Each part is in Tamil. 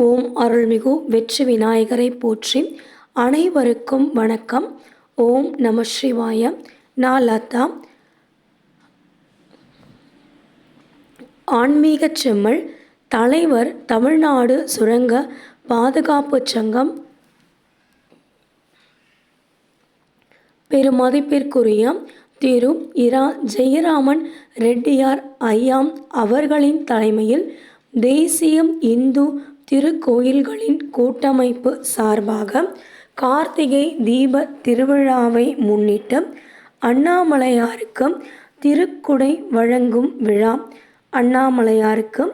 ஓம் அருள்மிகு வெற்றி விநாயகரை போற்றி. அனைவருக்கும் வணக்கம். ஓம் நம சிவாய. நான் லதா. ஆன்மீக செம்மல், தலைவர், தமிழ்நாடு சுரங்க பாதுகாப்பு சங்கம். பெருமதிப்பிற்குரிய திரு இரா ஜெயராமன் ரெட்டியார் ஐயா அவர்களின் தலைமையில் தேசிய இந்து திருக்கோயில்களின் கூட்டமைப்பு சார்பாக கார்த்திகை தீப திருவிழாவை முன்னிட்டு அண்ணாமலையாருக்கு திருக்குடை வழங்கும் விழா. அண்ணாமலையாருக்கு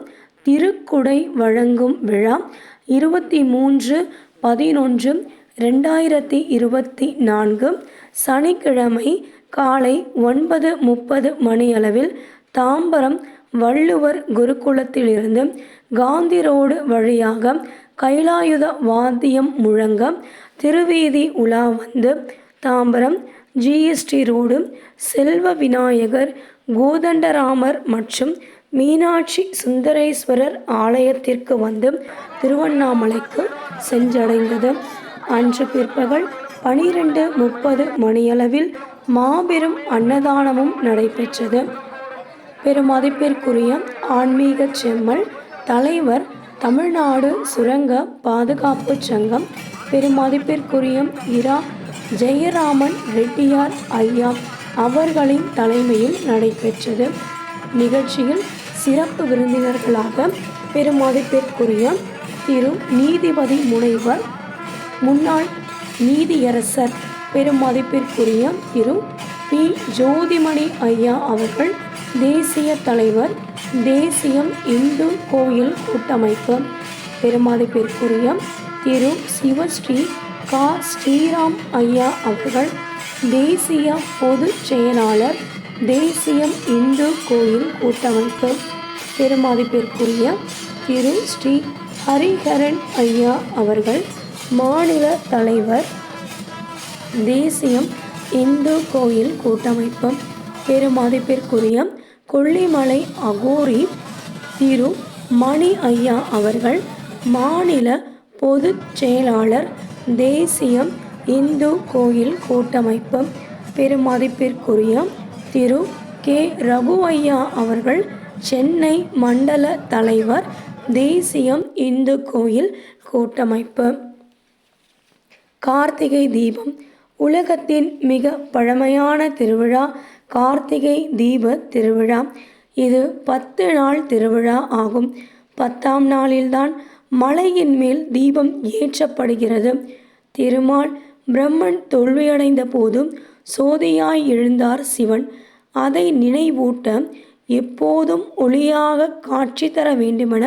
திருக்குடை வழங்கும் விழா 23/11/2024 சனிக்கிழமை காலை 9:30 மணியளவில் தாம்பரம் வள்ளுவர் குருகுலத்திலிருந்து காந்தி ரோடு வழியாக கைலாயுத வாத்தியம் முழங்க திருவீதி உலா வந்து தாம்பரம் ஜிஎஸ்டி ரோடு செல்வ விநாயகர், கோதண்டராமர் மற்றும் மீனாட்சி சுந்தரேஸ்வரர் ஆலயத்திற்கு வந்து திருவண்ணாமலைக்கு சென்றடைந்தது. அன்று பிற்பகல் 12:30 மணியளவில் மாபெரும் அன்னதானமும் நடைபெற்றது. பெருமதிப்பிற்குரிய ஆன்மீக செம்மல், தலைவர், தமிழ்நாடு சுரங்க பாதுகாப்பு சங்கம். பெருமதிப்பிற்குரிய இரா ஜெயராமன் ரெட்டியார் ஐயா அவர்களின் தலைமையில் நடைபெற்றது. நிகழ்ச்சியில் சிறப்பு விருந்தினர்களாக பெருமதிப்பிற்குரிய திரு நீதிபதி முனைவர், முன்னாள் நீதியரசர், பெருமதிப்பிற்குரிய திரு பி. ஜோதிமணி ஐயா அவர்கள், தேசிய தலைவர், தேசிய இந்து கோயில் கூட்டமைப்பு. பெருமதிப்பிற்குரிய திரு சிவஸ்ரீ கா. ஸ்ரீராம் ஐயா அவர்கள், தேசிய பொதுச் செயலாளர், தேசிய இந்து கோயில் கூட்டமைப்பு. பெருமதிப்பிற்குரிய திரு ஸ்ரீ ஹரிஹரன் ஐயா அவர்கள், மாநில தலைவர், தேசிய இந்து கோயில் கூட்டமைப்பு. பெருமதிப்பிற்குரிய கொல்லிமலை அகோரி திரு மணி ஐயா அவர்கள், மாநில பொதுச் செயலாளர், தேசிய இந்து கோயில் கூட்டமைப்பு. பெருமதிப்பிற்குரிய திரு கே. ரகு ஐயா அவர்கள், சென்னை மண்டல தலைவர், தேசிய இந்து கோயில் கூட்டமைப்பு. கார்த்திகை தீபம். உலகத்தின் மிக பழமையான திருவிழா கார்த்திகை தீப திருவிழா. இது 10 நாள் திருவிழா ஆகும். 10ஆம் நாளில்தான் மலையின் மேல் தீபம் ஏற்றப்படுகிறது. திருமால் பிரம்மன் தோல்வியடைந்த போது சோதியாய் எழுந்தார் சிவன். அதை நினைவூட்ட எப்போதும் ஒளியாக காட்சி தர வேண்டுமென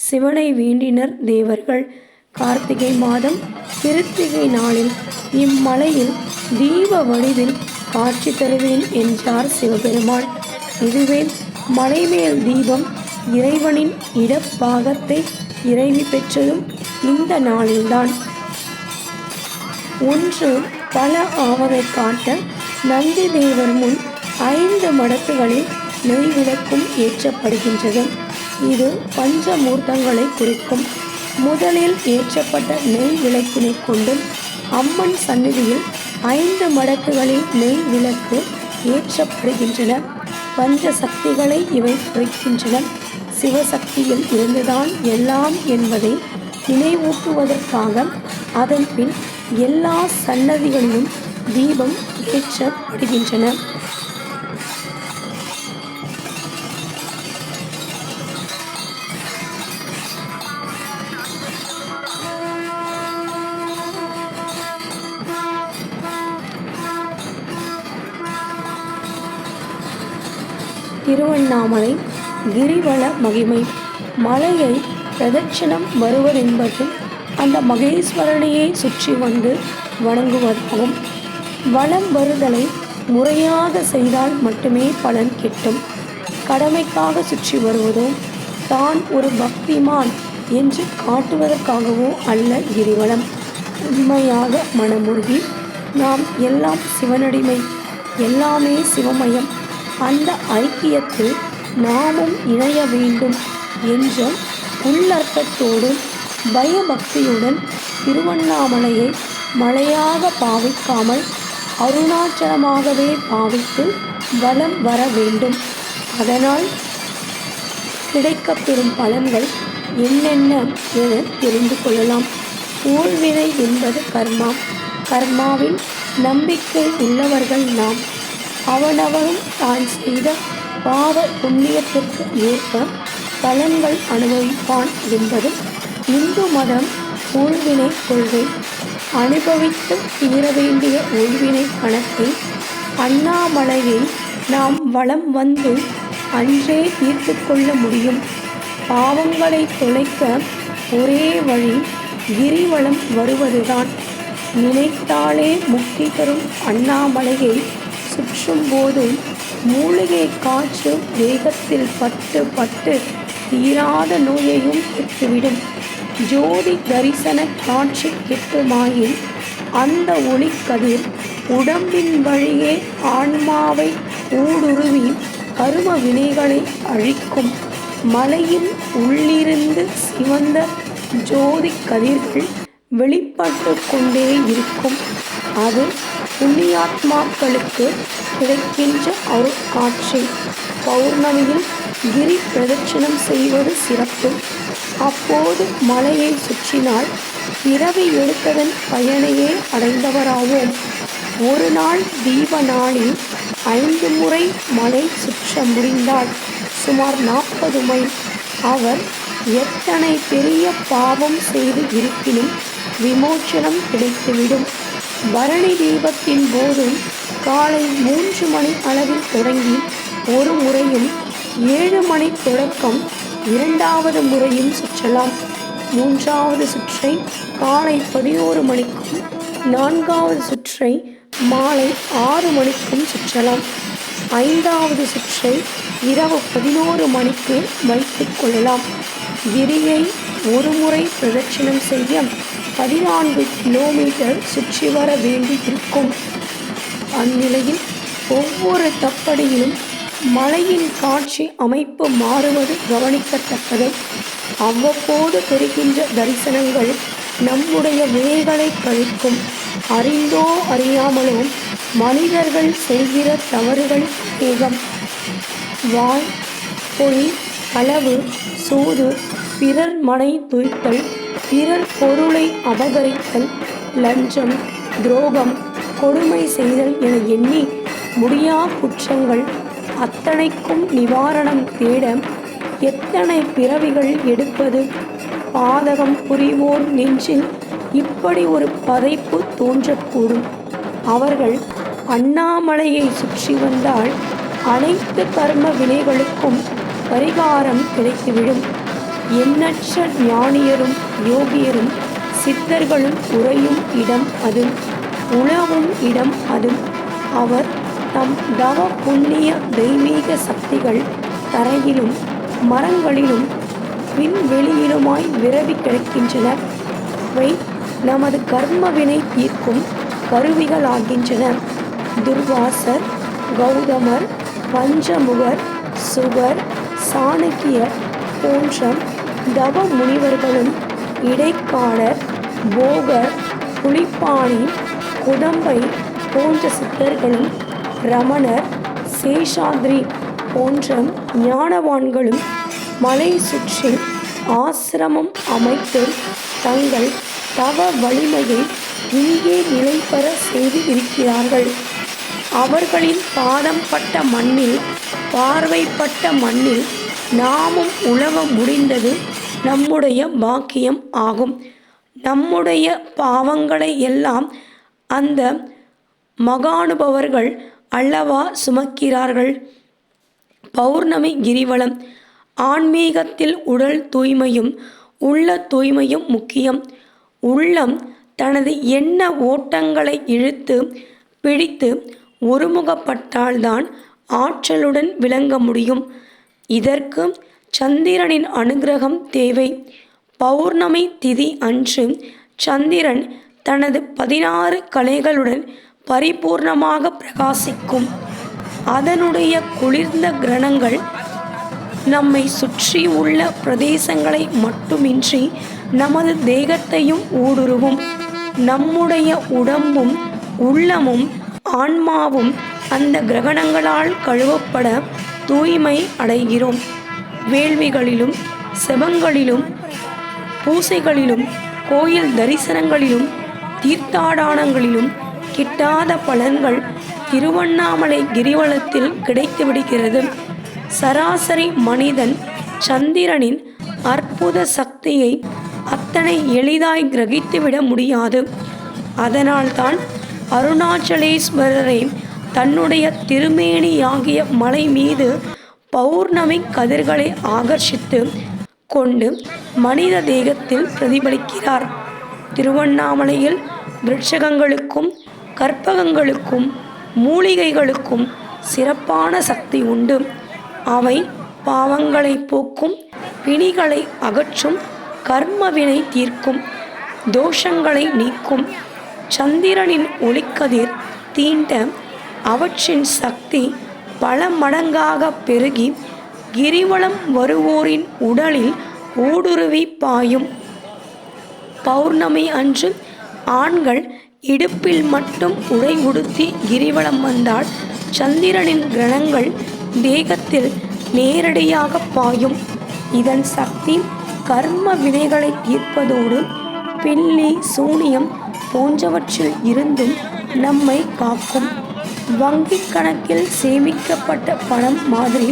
சிவனை வேண்டினர் தேவர்கள். கார்த்திகை மாதம் கிருத்திகை நாளில் இம்மலையில் தீப வடிவில் காட்சி தருவேன் என்றார் சிவபெருமான். இதுவே மலைமேல் தீபம் இறைவனின் இடப்பாகத்தை இறைவி பெற்றதும் இந்த நாளில்தான். ஒன்று பல ஆவதை காட்ட நந்தி தேவர் முன் 5 மடக்குகளில் நெய் விளக்கும் ஏற்றப்படுகின்றது. இது பஞ்சமூர்த்தங்களை குறிக்கும். முதலில் ஏற்றப்பட்ட நெய் விளக்கினை கொண்டு அம்மன் சந்நிதியில் 5 மடக்குகளில் நெய் விளக்கு ஏற்றப்படுகின்றன. பஞ்ச சக்திகளை இவை குறிக்கின்றன. சிவசக்தியில் இருந்துதான் எல்லாம் என்பதை நினைவூட்டுவதற்காக அதன் பின் எல்லா சன்னதிகளிலும் தீபம் ஏற்றப்படுகின்றன. திருவண்ணாமலை கிரிவல மகிமை. மலையை பிரதட்சணம் வருவதென்பது அந்த மகேஸ்வரனையே சுற்றி வந்து வணங்குவதாகும். வலம் வருதலை முறையாக செய்தால் மட்டுமே பலன் கிட்டும். கடமைக்காக சுற்றி வருவதோ, தான் ஒரு பக்திமான் என்று காட்டுவதற்காகவோ அல்ல கிரிவலம். உண்மையாக மனமுருகி நாம் எல்லாம் சிவனடிமை, எல்லாமே சிவமயம், அந்த ஐக்கியத்தில் நாமும் இணைய வேண்டும் என்ற உள்ளர்த்தத்தோடு பயபக்தியுடன் திருவண்ணாமலையை மலையாக பாவிக்காமல் அருணாச்சலமாகவே பாவித்து வலம் வர வேண்டும். அதனால் கிடைக்கப்பெறும் பலன்கள் என்னென்ன என தெரிந்து கொள்ளலாம். ஊழ்வினை என்பது கர்மா. கர்மாவில் நம்பிக்கை உள்ளவர்கள் நாம். அவனவரும் தான் செய்த பாவ புண்ணியத்திற்கு ஏற்ப பலன்கள் அனுபவிப்பான் என்பது இந்து மதம் ஊழ்வினை கொள்கை. அனுபவித்து தீர வேண்டிய ஊழ்வினை கணக்கை அண்ணாமலையை நாம் வலம் வந்து அன்றே தீர்த்து கொள்ள முடியும். பாவங்களை தொலைக்க ஒரே வழி கிரிவலம் வருவதுதான். நினைத்தாலே முக்தி தரும் அண்ணாமலையை சுற்றும் போது மூலிகை காற்று தேகத்தில் பட்டு பட்டு தீராத நோயையும் பெற்றுவிடும். ஜோதி தரிசன காட்சி கிட்டுமாயின் அந்த ஒளிக்கதிர் உடம்பின் வழியே ஆன்மாவை ஊடுருவி கரும வினைகளை அழிக்கும். மலையின் உள்ளிருந்து சிவந்த ஜோதி கதிர்கள் வெளிப்பட்டு கொண்டே இருக்கும். அது புண்ணியாத்மாக்களுக்கு கிடைக்கின்ற அருட்காட்சி. பௌர்ணமியில் கிரி பிரதட்சணம் செய்வது சிறப்பு. அப்போது மலையை சுற்றினால் பிறவி எடுத்ததன் பயனையே அடைந்தவராவோம். ஒரு நாள் தீப நாளில் 5 முறை மலை சுற்ற முடிந்தால் சுமார் 40 மைல். அவர் எத்தனை பெரிய பாவம் செய்து இருப்பினும் விமோச்சனம் கிடைத்துவிடும். பரணி தீபத்தின் போதும் காலை 3 மணி அளவில் தொடங்கி ஒரு முறையும் 7 மணி தொடக்கம் 2வது முறையும் சுற்றலாம். 3வது சுற்றை காலை 11 மணிக்கும் 4வது சுற்றை மாலை 6 மணிக்கும் சுற்றலாம். 5வது சுற்றை இரவு 11 மணிக்கு வைத்துக் கொள்ளலாம். கிரியை ஒரு முறை பிரதட்சணம் செய்ய 14 கிலோமீட்டர் சுற்றி வர வேண்டியிருக்கும். அந்நிலையில் ஒவ்வொரு தப்படியிலும் மலையின் காட்சி அமைப்பு மாறுவது கவனிக்கத்தக்கது. அவ்வப்போது பெறுகின்ற தரிசனங்கள் நம்முடைய வினைகளை கழிக்கும். அறிந்தோ அறியாமலோ மனிதர்கள் செய்கிற தவறுகள் ஏகம். வாய், பொய், களவு, சூது, பிறர் மனை துய்த்தல், பிறர் பொருளை அபகரித்தல், லஞ்சம், துரோகம், கொடுமை செய்தல் என எண்ணி முடியா குற்றங்கள் அத்தனைக்கும் நிவாரணம் தேட எத்தனை பிறவிகள் எடுப்பது. பாதகம் புரிவோர் நெஞ்சில் இப்படி ஒரு பதைப்பு தோன்றக்கூடும். அவர்கள் அண்ணாமலையை சுற்றி வந்தால் அனைத்து கர்ம வினைகளுக்கும் பரிகாரம் கிடைத்துவிடும். எண்ணற்ற ஞானியரும் யோகியரும் சித்தர்களும் உறையும் இடம் அது. உலவும் இடம் அது. அவர் தம் தவ புண்ணிய தெய்வீக சக்திகள் தரையிலும் மரங்களிலும் விண்வெளியிலுமாய் விரவி கிடக்கின்றன. அவை நமது கர்மவினை தீர்க்கும் கருவிகளாகின்றன. துர்வாசர், கௌதமர், பஞ்சமுகர், சுகர், சாணக்கியர் போன்ற தவ முனிவர்களும் இடைக்காலர், போகர், புலிப்பாணி, குதம்பை போன்ற சித்தர்களும் ரமணர், சேஷாத்ரி போன்ற ஞானவான்களும் மலை சுற்றி ஆசிரமம் அமைத்து தங்கள் தவ வலிமையை இங்கே நிலைபெற செய்து இருக்கிறார்கள். அவர்களின் பாதம் பட்ட மண்ணில், பார்வைப்பட்ட மண்ணில் நாமும் உலவ முடிந்தது நம்முடைய பாக்கியம் ஆகும். நம்முடைய பாவங்களை எல்லாம் அந்த மகானுபவர்கள் அல்லவா சுமக்கிறார்கள். பௌர்ணமி கிரிவலம். ஆன்மீகத்தில் உடல் தூய்மையும் உள்ள தூய்மையும் முக்கியம். உள்ளம் தனது எண்ண ஓட்டங்களை இழுத்து பிடித்து ஒருமுகப்பட்டால்தான் ஆற்றலுடன் விளங்க முடியும். இதற்கு சந்திரனின் அனுகிரகம் தேவை. பௌர்ணமி திதி அன்று சந்திரன் தனது 16 கலைகளுடன் பரிபூர்ணமாக பிரகாசிக்கும். அதனுடைய குளிர்ந்த கிரணங்கள் நம்மை சுற்றி உள்ள பிரதேசங்களை மட்டுமின்றி நமது தேகத்தையும் ஊடுருவும். நம்முடைய உடம்பும் உள்ளமும் ஆன்மாவும் அந்த கிரகணங்களால் கழுவப்பட தூய்மை அடைகிறோம். வேள்விகளிலும் செபங்களிலும் பூசைகளிலும் கோயில் தரிசனங்களிலும் தீர்த்தாடானங்களிலும் கிட்டாத பலன்கள் திருவண்ணாமலை கிரிவலத்தில் கிடைத்துவிடுகிறது. சராசரி மனிதன் சந்திரனின் அற்புத சக்தியை அத்தனை எளிதாய் கிரகித்துவிட முடியாது. அதனால்தான் அருணாச்சலேஸ்வரரை தன்னுடைய திருமேனியாகிய மலை மீது பௌர்ணமி கதிர்களை ஆகர்ஷித்து கொண்டு மனித தேகத்தில் பிரதிபலிக்கிறார். திருவண்ணாமலையில் விருட்சகங்களுக்கும் கற்பகங்களுக்கும் மூலிகைகளுக்கும் சிறப்பான சக்தி உண்டு. அவை பாவங்களை போக்கும், பிணிகளை அகற்றும், கர்மவினை தீர்க்கும், தோஷங்களை நீக்கும். சந்திரனின் ஒளிக்கதிர் தீண்ட அவற்றின் சக்தி பல மடங்காக பெருகி கிரிவலம் வருவோரின் உடலில் ஊடுருவி பாயும். பௌர்ணமி அன்று ஆண்கள் இடுப்பில் மட்டும் உடை உடுத்தி கிரிவலம் வந்தால் சந்திரனின் கிரணங்கள் தேகத்தில் நேரடியாக பாயும். இதன் சக்தி கர்ம வினைகளை தீர்ப்பதோடு பில்லி சூனியம் போன்றவற்றில் இருந்தும் நம்மை காக்கும். வங்கி கணக்கில் சேமிக்கப்பட்ட பணம் மாதிரி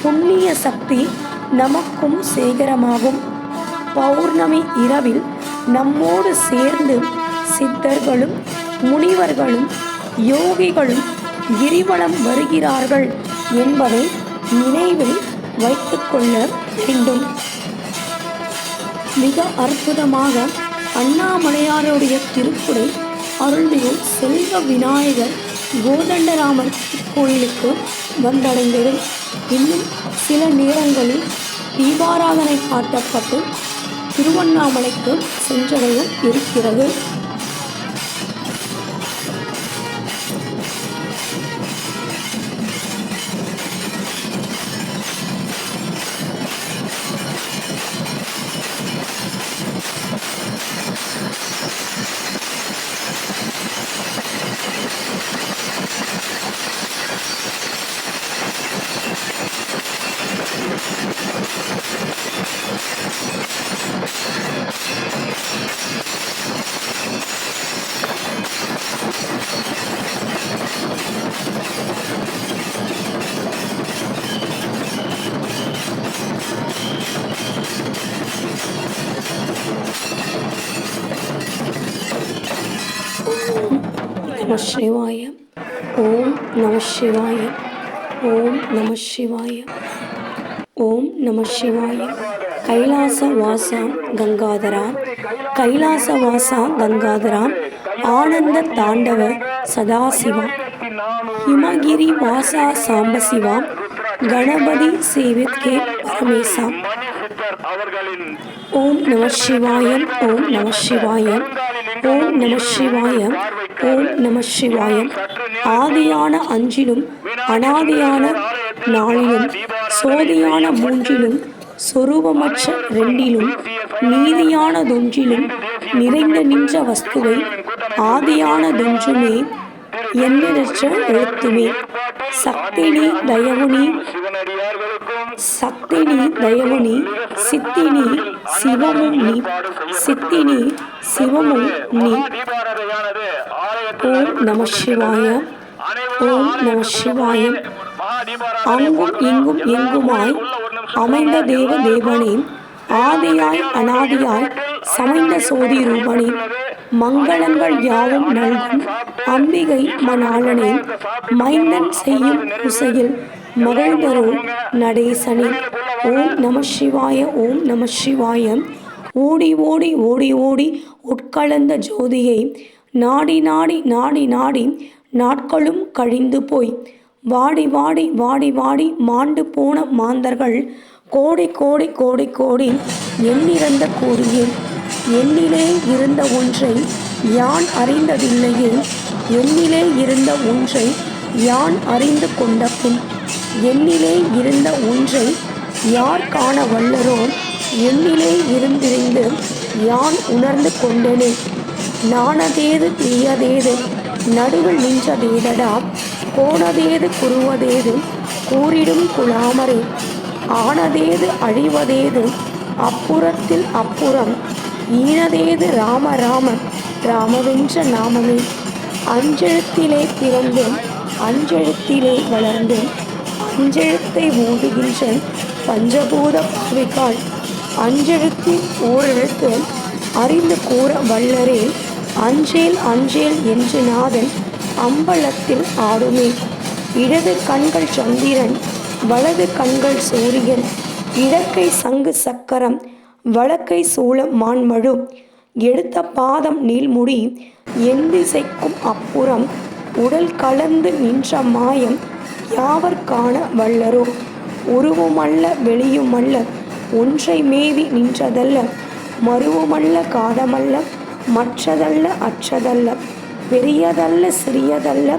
புண்ணிய சக்தி நமக்கும் சேகரமாகும். பௌர்ணமி இரவில் நம்மோடு சேர்ந்து சித்தர்களும் முனிவர்களும் யோகிகளும் கிரிவலம் வருகிறார்கள் என்பதை நினைவில் வைத்துக்கொள்ள வேண்டும். மிக அற்புதமாக அண்ணாமலையாருடைய திருக்குறள் அருள்மிகு செல்வ விநாயகர் கோதண்டராமர் கோயிலுக்கு வந்தடைந்தது. இன்னும் சில நேரங்களில் தீபாராதனை காட்டப்பட்டு திருவண்ணாமலைக்கு சென்றடைய இருக்கிறது. நம சிவாய. ஓம் நம சிவாய. ஓம் நம சிவாய. ஓம் நம சிவாய. கைலாச வாசா கங்காதரா, கைலாச வாசா கங்காதரா, ஆனந்த தாண்டவ சதாசிவா, ஹிமகிரி வாசா சாம்பசிவா, கணபதி சேவித்கே பரமேசா. ஓம் நம சிவாய. ஓம் நம சிவாய. ஓம் நம சிவாய. ஓம் நம சிவாய. ஆதியான அஞ்சிலும் அனாதியான நாளிலும் சோதியான மூன்றிலும் சொரூபமற்ற ரெண்டிலும் நீதியானதொன்றிலும் நிறைந்து நின்ற வஸ்துவை ஆதியானதொன்றுமே எண்ணற்ற எழுத்துமே. சக்தினி தயவுனி, சக்தினி தயவுனி, சித்தினி சிவமும் நீ, சித்தினி சிவமும் நீ. ஓம் நம சிவாய. ஓம் நம சிவாய. அங்கும் இங்கும் எங்குமாய் அமைந்த தேவ தேவனே, ஆதியாய் அனாதியாய் சமைந்த சோதி ரூபனே, மங்களங்கள் யாவும் நல்கும் அம்பிகை மணாளனே, மைந்தன் செய்யும் பூசையில் மகிழ்ந்தரோ நடேசனே. ஓம் நம சிவாய. ஓம் நம சிவாய. ஓடி ஓடி ஓடி ஓடி உட்கலந்த ஜோதியை நாடி நாடி நாடி நாடி நாட்களும் கழிந்து போய் வாடி வாடி வாடி வாடி மாண்டு போன மாந்தர்கள் கோடி கோடி கோடி கோடி எண்ணிறந்த கூறியே. எண்ணிலே இருந்த ஒன்றை யான் அறிந்ததில்லையே, எண்ணிலே இருந்த ஒன்றை யான் அறிந்து கொண்ட பின், எண்ணிலே இருந்த ஒன்றை யார் காண வல்லரோ என்னிலே இருந்திருந்து யான் உணர்ந்து கொண்டனே. நாணதேது தீயதேது நடுவில் நின்றதேதடா, கோணதேது குருவதேது கூறிடும் குழாமரே. ஆனதேது அழிவதேது அப்புறத்தில் அப்புறம், ஈனதேது ராம ராம ராமவென்ற நாமமே. அஞ்செழுத்திலே பிறந்து அஞ்செழுத்திலே வளர்ந்து அஞ்செழுத்தை ஓதுகின்ற பஞ்சபூத பாவிகாள், அஞ்செழுத்தின் ஓரெழுத்து அறிந்து கூற வல்லரே. அஞ்சேல் அஞ்சேல் என்று நாதன் அம்பலத்தில் ஆடுமே. இடது கண்கள் சந்திரன் வலது கண்கள் சூரியன், இடக்கை சங்கு சக்கரம் வலக்கை சூலம் மான்மழு, எடுத்த பாதம் நீள்முடி எந்திசைக்கும் அப்புறம், உடல் கலந்து நின்ற மாயம் யாவர் காண வல்லரோ. உருவுமல்ல வெளியுமல்ல ஒன்றை மேவி நின்றதல்ல, மருவுமல்ல காதமல்ல மற்றதல்ல அற்றதல்ல, பெரியதல்ல சிறியதல்ல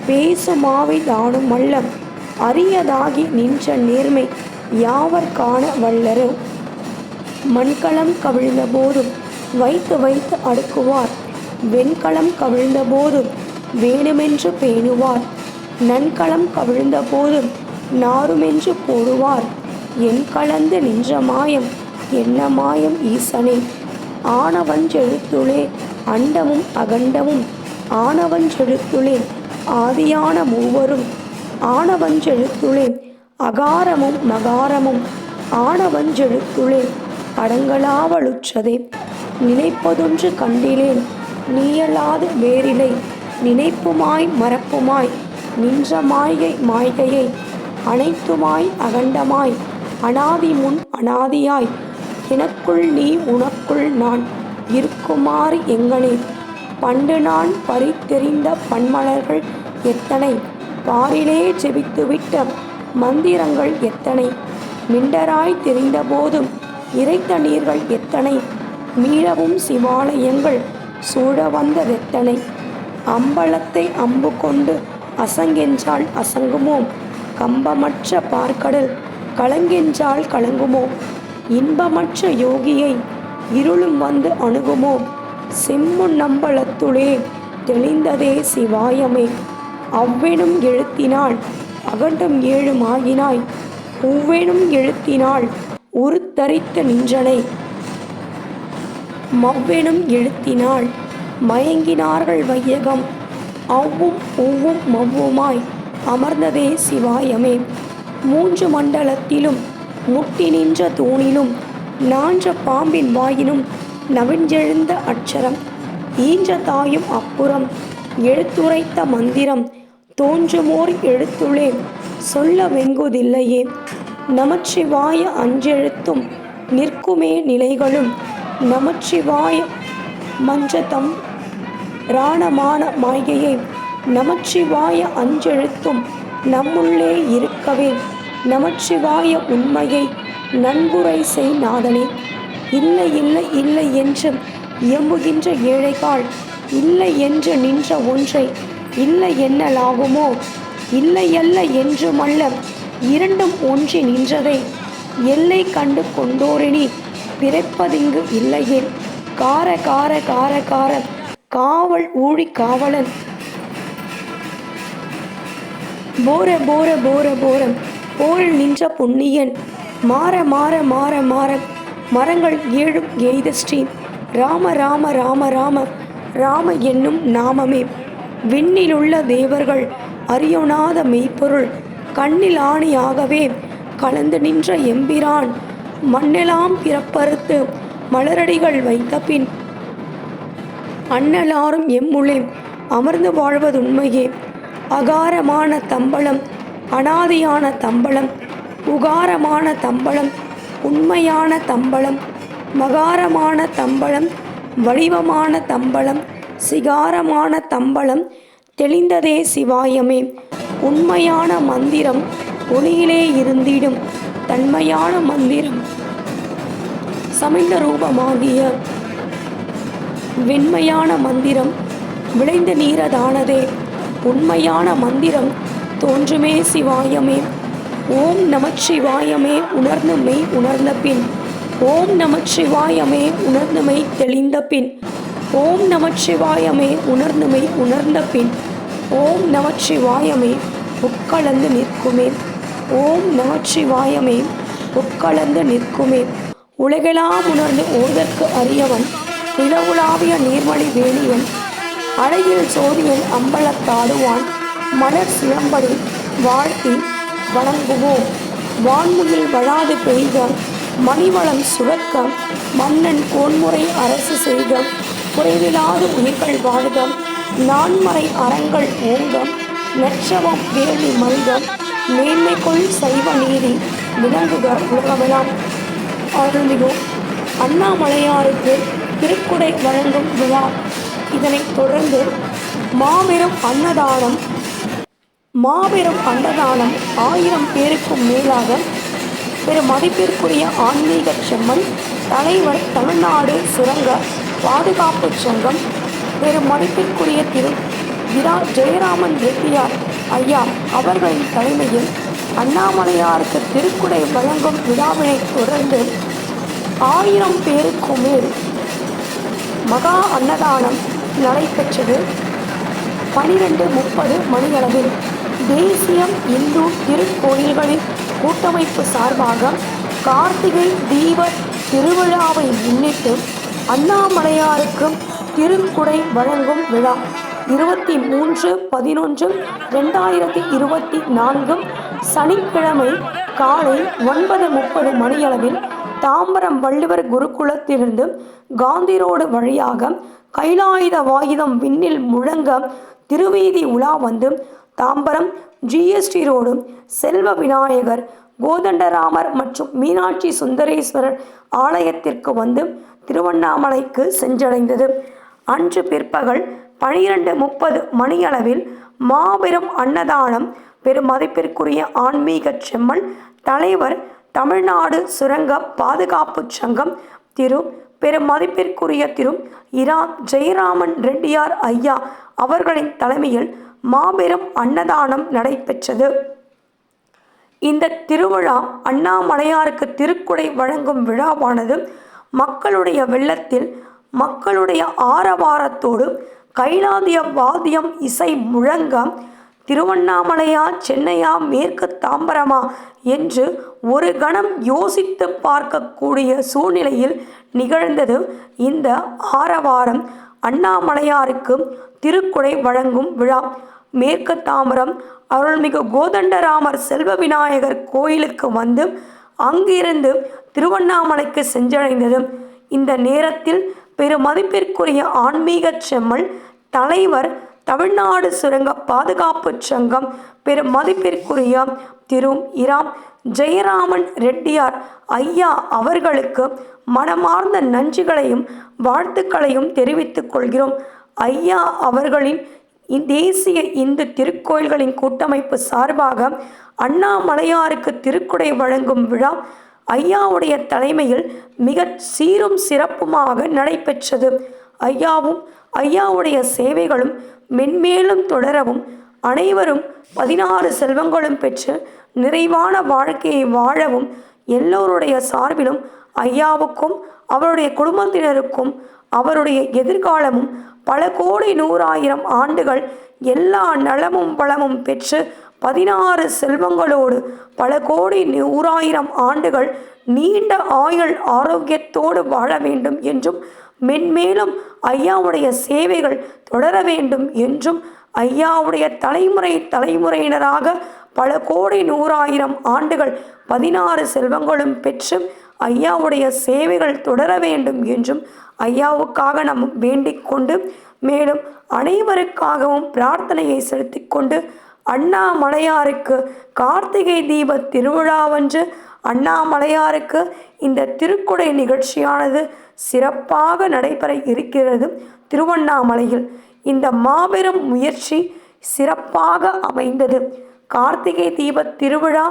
பேசுமாவை தானுமல்ல, அரியதாகி நின்ற நேர்மை யாவர் காண வல்லரோ. மண்கலம் கவிழ்ந்த போதும் வைத்து வைத்து அடுக்குவார், வெண்கலம் கவிழ்ந்த போதும் வேணுமென்று பேணுவார், நன்கலம் கவிழ்ந்த போதும் நாருமென்று போடுவார். என் கலந்து நின்ற மாயம் என்ன மாயம் ஈசனே. ஆனவஞ்செழுத்துளே அண்டமும் அகண்டமும், ஆனவஞ்செழுத்துளே ஆதியான மூவரும், ஆனவஞ்செழுத்துளே அகாரமும் மகாரமும், ஆனவஞ்செழுத்துளே அடங்கலாவலுற்றதே. நினைப்பதொன்று கண்டிலேன் நீயலாது வேறிலை, நினைப்புமாய் மறப்புமாய் நின்ற மாய்கை மாய்கையை, அனைத்துமாய் அகண்டமாய் அனாதி முன் அனாதியாய், எனக்குள் நீ உனக்குள் நான் இருக்குமாறு எங்கனே. பண்டு நான் பறித்தெறிந்த பன்மலர்கள் எத்தனை, பாரிலே ஜெபித்துவிட்ட மந்திரங்கள் எத்தனை, மிண்டராய் தெரிந்த போதும் இறைத்த நீர்கள் எத்தனை, மீளவும் சிவாலயங்கள் சூழ வந்ததெத்தனை. அம்பலத்தை அம்பு கொண்டு அசங்கென்றால் அசங்குமோ, கம்பமற்ற பார்க்கடல் கலங்கென்றால் கலங்குமோ, இன்பமற்ற யோகியை இருளும் வந்து அணுகுமோ. செம்முன் நம்பலத்துளே தெளிந்ததே சிவாயமே. அவ்வெனும் எழுத்தினால் அகண்டம் ஏழுமாகினாய், உவ்வெனும் எழுத்தினால் உருத்தரித்து நின்றனை, மவ்வெனும் எழுத்தினால் மயங்கினார்கள் வையகம். அவ்வும் உவ்வும் மவ்வுமாய் அமர்ந்ததே சிவாயமே. மூன்று மண்டலத்திலும் முட்டி நின்ற தூணிலும், நான்ற பாம்பின் வாயினும் நவின்றெழுந்த அட்சரம், ஈன்ற தாயும் அப்புறம் எழுத்துரைத்த மந்திரம், தோன்றுமோர் எழுத்துளே சொல்ல வெங்குதில்லையே. நமச்சிவாய அஞ்செழுத்தும் நிற்குமே நிலைகளும், நமச்சிவாய மஞ்சதம் ராணமான மாய்கையை, நமச்சிவாய அஞ்செழுத்தும் நம்முள்ளே இருக்கவே. நமச்சிவாய உண்மையை நன்குரை செய் நாதனே. இல்லை இல்லை இல்லை என்று இயம்புகின்ற ஏழைகாள், இல்லை என்று நின்ற ஒன்றை இல்லை என்னலாகுமோ. இல்லையல்ல என்றுமல்ல இரண்டும் ஒன்றி நின்றதை, எல்லை கண்டு கொண்டோரினி பிறப்பதிங்கு இல்லையே. கார கார கார கார காவல் ஊழி காவலன், போர போர போர போர போரில் நின்ற புண்ணியன், மாற மாற மாற மாற மரங்கள் ஏழும் எய்த ஸ்ரீ ராம ராம ராம ராம ராம என்னும் நாமமே. விண்ணிலுள்ள தேவர்கள் அறியொணாத மெய்ப்பொருள், கண்ணில் ஆணியாகவே கலந்து நின்ற எம்பிரான், மண்ணெலாம் பிறப்பறுத்து மலரடிகள் வைத்த பின் அண்ணலாரும் எம்முளே அமர்ந்து வாழ்வதுண்மையே. அகாரமான தம்பளம் அனாதியான தம்பளம், உகாரமான தம்பளம் உண்மையான தம்பளம், மகாரமான தம்பளம் வடிவமான தம்பளம், சிகாரமான தம்பளம் தெளிந்ததே சிவாயமே. உண்மையான மந்திரம் ஒளியிலே இருந்திடும், தன்மையான மந்திரம் சமைந்த ரூபமாகிய வெண்மையான மந்திரம் விளைந்த நீரதானதே. உண்மையான மந்திரம் தோன்றுமே சிவாயமே. ஓம் நமச்சிவாயமே உணர்ந்து மெய் உணர்ந்த பின், ஓம் நமச்சிவாயமே உணர்ந்து மெய் தெளிந்த பின், ஓம் நமச்சிவாயமே உணர்ந்து மெய் உணர்ந்த பின், ஓம் நமச்சிவாயமே உட்கலந்து நிற்குமே, ஓம் நமச்சிவாயமே உட்கலந்து நிற்குமே. உலகெல்லாம் உணர்ந்து ஓதற்கு அறியவன், நிலவுலாவிய நீர்மணி வேணியன், அழகில் சோதியன் அம்பலத்தாடுவான், மலர் சிலம்படி வாழ்த்தி வணங்குவோம். வான்முகில் வழாது பெய்க, மணிவளம் சுரக்க, மன்னன் கோன்முறை அரசு செய்க, குறைவிலாது உயிர்கள் வாழ்க, நான்மறை அறங்கள் ஓங்க, நற்றவம் வேள்வி மல்க, மேன்மைக்குள் சைவ நீதி விளங்குக உலகமெல்லாம். அருள்மிகு அண்ணாமலையாருக்கு திருக்குடை வழங்கும் விழா. இதனைத் தொடர்ந்து மாபெரும் அன்னதானம் 1000 பேருக்கும் மேலாக பெரும் மதிப்பிற்குரிய ஆன்மீக செம்மன் தலைவர், தமிழ்நாடு சுரங்க பாதுகாப்பு சங்கம், பெரும் மதிப்பிற்குரிய திரு ஜெயராமன் ரெட்டியார் ஐயா அவர்களின் தலைமையில் அண்ணாமலையாருக்கு திருக்குடை வழங்கும் விழாவினை தொடர்ந்து 1000 பேருக்கும் மேல் மகா அன்னதானம் நடைபெற்றது. 12:30 மணியளவில் தேசிய இந்து திருக்கோயில்களின் கூட்டமைப்பு சார்பாக கார்த்திகை தீப திருவிழாவை முன்னிட்டு அண்ணாமலையாருக்கு திருக்குடை வழங்கும் விழா 23/11/2024 சனிக்கிழமை காலை 9:30 மணியளவில் தாம்பரம் வள்ளுவர் குருகுலத்திலிருந்து காந்தி ரோடு வழியாக கைலாயுத வாயுதம் விண்ணில் முழங்க திருவீதி உலா வந்து தாம்பரம் ஜிஎஸ்டி ரோடு செல்வ விநாயகர், கோதண்டராமர் மற்றும் மீனாட்சி சுந்தரேஸ்வரர் ஆலயத்திற்கு வந்து திருவண்ணாமலைக்கு சென்றடைந்தது. அன்று பிற்பகல் 12:30 மணியளவில் மாபெரும் அன்னதானம் பெரும் மதிப்பிற்குரிய ஆன்மீக செம்மன் தலைவர், தமிழ்நாடு சுரங்க பாதுகாப்பு சங்கம் பெரும் மதிப்பிற்குரிய திரு ஜெயராமன் ரெட்டியார் ஐயா அவர்களின் தலைமையில் மாபெரும் அன்னதானம் நடைபெற்றது. இந்த திருவிழா அண்ணாமலையாருக்கு திருக்குடை வழங்கும் விழாவானது மக்களுடைய வெள்ளத்தில், மக்களுடைய ஆரவாரத்தோடு கைலாதிய வாத்தியம் இசை முழங்க திருவண்ணாமலையா, சென்னையா, மேற்கு தாம்பரமா என்று ஒரு கணம் யோசித்து பார்க்கக்கூடிய சூழ்நிலையில் நிகழ்ந்தது இந்த ஆரவாரம். அண்ணாமலையாருக்கு திருக்குடை வழங்கும் விழா மேற்கு தாம்பரம் அருள்மிகு கோதண்டராமர் செல்வ விநாயகர் கோயிலுக்கு வந்து அங்கிருந்து திருவண்ணாமலைக்கு சென்றடைந்தது. இந்த நேரத்தில் பெரும் மதிப்பிற்குரிய ஆன்மீக செம்மல் தலைவர், தமிழ்நாடு சுரங்க பாதுகாப்பு சங்கம் பெரும் மதிப்பிற்குரிய திரு ஜெயராமன் ரெட்டியார் ஐயா அவர்களுக்கு மனமார்ந்த நன்றிகளையும் வாழ்த்துக்களையும் தெரிவித்துக் கொள்கிறோம். ஐயா அவர்களின் தேசிய இந்து திருக்கோயில்களின் கூட்டமைப்பு சார்பாக அண்ணாமலையாருக்கு திருக்குடை வழங்கும் விழா ஐயாவுடைய தலைமையில் மிக சீரும் சிறப்புமாக நடைபெற்றது. ஐயாவுடைய சேவைகளும் மென்மேலும் தொடரவும், அனைவரும் 16 செல்வங்களும் பெற்று நிறைவான வாழ்க்கையை வாழவும் எல்லோருடைய சார்பிலும் ஐயாவுக்கும் அவருடைய குடும்பத்தினருக்கும் அவருடைய எதிர்காலமும் பல கோடி 100,000 ஆண்டுகள் எல்லா நலமும் வளமும் பெற்று 16 செல்வங்களோடு பல கோடி 100,000 ஆண்டுகள் நீண்ட ஆயுள் ஆரோக்கியத்தோடு வாழ வேண்டும் என்றும், மென்மேலும் ஐயாவுடைய சேவைகள் தொடர வேண்டும் என்றும், ஐயாவுடைய தலைமுறையினராக பல கோடி 100,000 ஆண்டுகள் 16 செல்வங்களும் பெற்று ஐயாவுடைய சேவைகள் தொடர வேண்டும் என்றும் ஐயாவுக்காக நாம் வேண்டிக் கொண்டு, மேலும் அனைவருக்காகவும் பிரார்த்தனையை செலுத்தி கொண்டு, அண்ணாமலையாருக்கு கார்த்திகை தீப திருவிழாவன்று அண்ணாமலையாருக்கு இந்த திருக்குடை நிகழ்ச்சியானது சிறப்பாக நடைபெற இருக்கிறது. திருவண்ணாமலையில் இந்த மாபெரும் முயற்சி சிறப்பாக அமைந்தது. கார்த்திகை தீப திருவிழா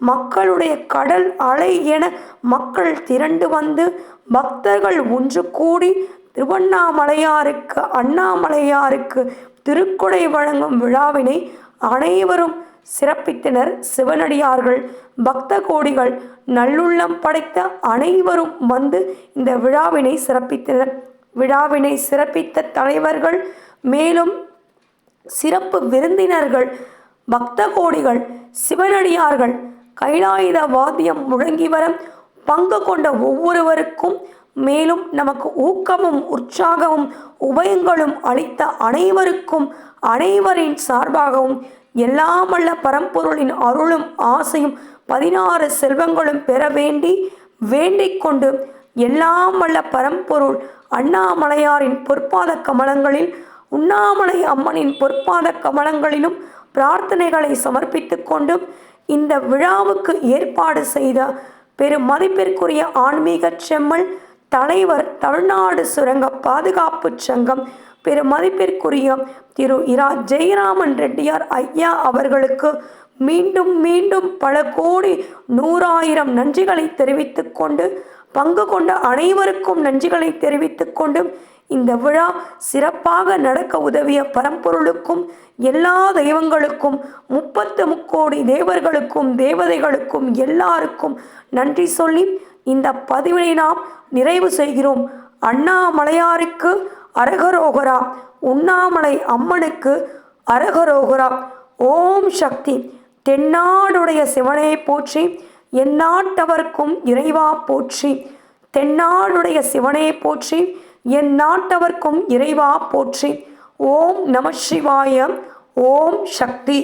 மக்களுடைய கடல் அலை என மக்கள் திரண்டு வந்து பக்தர்கள் ஒன்று கூடி அண்ணாமலையாருக்கு திருக்குடை வழங்கும் விழாவினை அனைவரும் சிறப்பித்தனர் சிவனடியார்கள், பக்த கோடிகள், நல்லுள்ளம் படைத்த அனைவரும் வந்து இந்த விழாவினை சிறப்பித்தனர். விழாவினை சிறப்பித்த தலைவர்கள், மேலும் சிறப்பு விருந்தினர்கள், பக்த கோடிகள், சிவனடியார்கள், கைலாயுத வாத்தியம் முழங்கி வர பங்கு கொண்ட ஒவ்வொருவருக்கும், மேலும் நமக்கு ஊக்கமும் உற்சாகமும் உபயங்களும் அளித்த அனைவருக்கும், அனைவரின் சார்பாகவும் எல்லாமல்ல பரம்பொருளின் அருளும் ஆசையும் 16 செல்வங்களும் பெற வேண்டிக் கொண்டு, எல்லாமல்ல பரம்பொருள் அண்ணாமலையாரின் பொற்பாத கமலங்களில், உண்ணாமலை அம்மனின் பொற்பாத கமலங்களிலும் பிரார்த்தனைகளை சமர்ப்பித்து கொண்டு, இந்த விழாவுக்கு ஏற்பாடு செய்த பெரும் மதிப்பிற்குரிய ஆன்மீக செம்மல் தலைவர், தமிழ்நாடு சுரங்க பாதுகாப்பு சங்கம் பெரும் மதிப்பிற்குரிய திரு இரா ஜெயராமன் ரெட்டியார் ஐயா அவர்களுக்கு மீண்டும் மீண்டும் பல கோடி 100,000 நன்றிகளை தெரிவித்துக் கொண்டு, பங்கு கொண்ட அனைவருக்கும் நன்றிகளை தெரிவித்துக் கொண்டு, இந்த விழா சிறப்பாக நடக்க உதவிய பரம்பொருளுக்கும், எல்லா தெய்வங்களுக்கும், 30 முக்கோடி தேவர்களுக்கும் தேவதைகளுக்கும் எல்லாருக்கும் நன்றி சொல்லி இந்த பதிவினை நாம் நிறைவு செய்கிறோம். அண்ணாமலையாருக்கு அரகரோகரா, உண்ணாமலை அம்மனுக்கு அரகரோகரா. ஓம் சக்தி. தென்னாடுடைய சிவனை போற்றி, எந்நாட்டவர்க்கும் இறைவா போற்றி. தென்னாடுடைய சிவனை போற்றி, என் நாட்டவர்க்கும் இறைவா போற்றி. ஓம் நம சிவாய. ஓம் சக்தி.